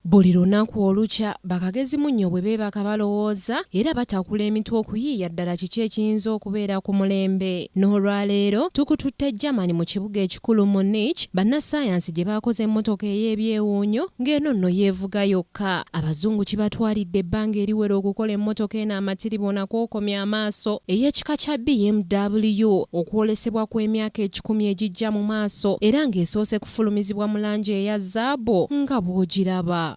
Buli lunaku olukya bakagezi munnyo bwe beebaka balowooza era batakula emitwe okuyiiya ddala kiki ekiyinza okubeera ku mulembe. N'olwaleero tukututte Germany mu kibuga ekikulu Munich bannassaayansi gye baakoze emmotoka ey'ebyewuunyo ng'eno nno yeevuga yokka. Abazungu kibatwalidde ebbanga eriwera okukola emmotoka eno amatiribona kw'okomya amaaso ey'ekika kya BMW okwolesebwa kw'emyaka 10 egijja mu maaso era ng'esoose kufulumizibwa mu langi eya zaabu nga bw'ogiraba.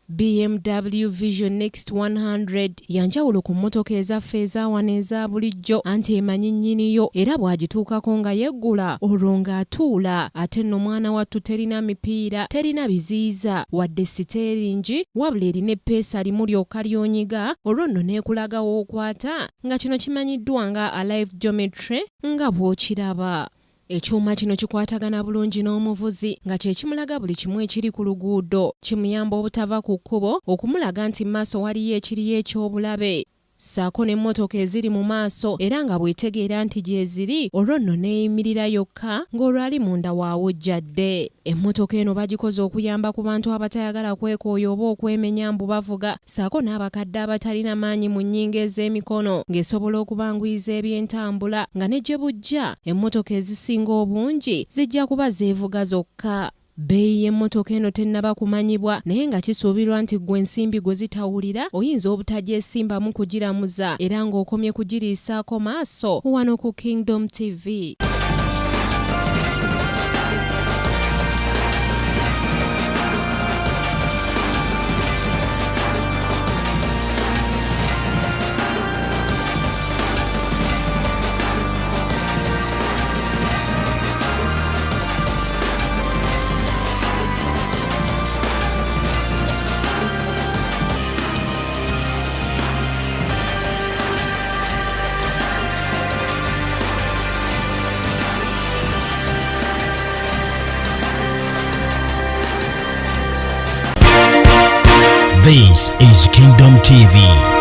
BMW Vision Next 100 yanjawulo ku mmotoka ezaffe ezaawana eza bulijjo anti emanyi nnyiniyo era bw'agituukako nga yeggula olwo ng'atuula ate nno mwana wattu terina mipiira terina biziyiza wadde siteeringi wabula erina eppeesa limu lyokka ly'onyiga olwo nno n'ekulaga w'okwata nga kino kimanyiddwa nga Alive Geometry nga bw'okiraba. Ekyuma kino kikwatagana bulungi n'omuvuzi nga kye kimulaga buli kimu ekiri ku luguudo. Kimuyamba obutava ku kkubo okumulaga nti maaso waliyo ekiriyo eky'obulabe. Ssaako n'emmotoka eziri mu maaso era nga bw'etegeera nti gye ziri olwo nno neeyimirira yokka ng'olwo ali munda waawujjadde. Emmotoka eno bagikoze okuyamba ku bantu abatayagala kwekooya oba okwemenya mbu bavuga ssaako n'abakadde abatalina maanyi mu nnyingo ez'emikono ng'esobola okubanguyiza eby'entambula nga ne gye bujja emmotoka ezisinga obungi zijja kuba zeevuga zokka. Bbeeyi y'emmotoka eno tennaba kumanyibwa naye nga kisuubirwa nti ggwe ensimbi gwe zitawulira oyinza obutajyesimbamu kugiramuza era ng'okomye kugiriisaako maaso wano ku Kingdom TV. This is Kingdom TV.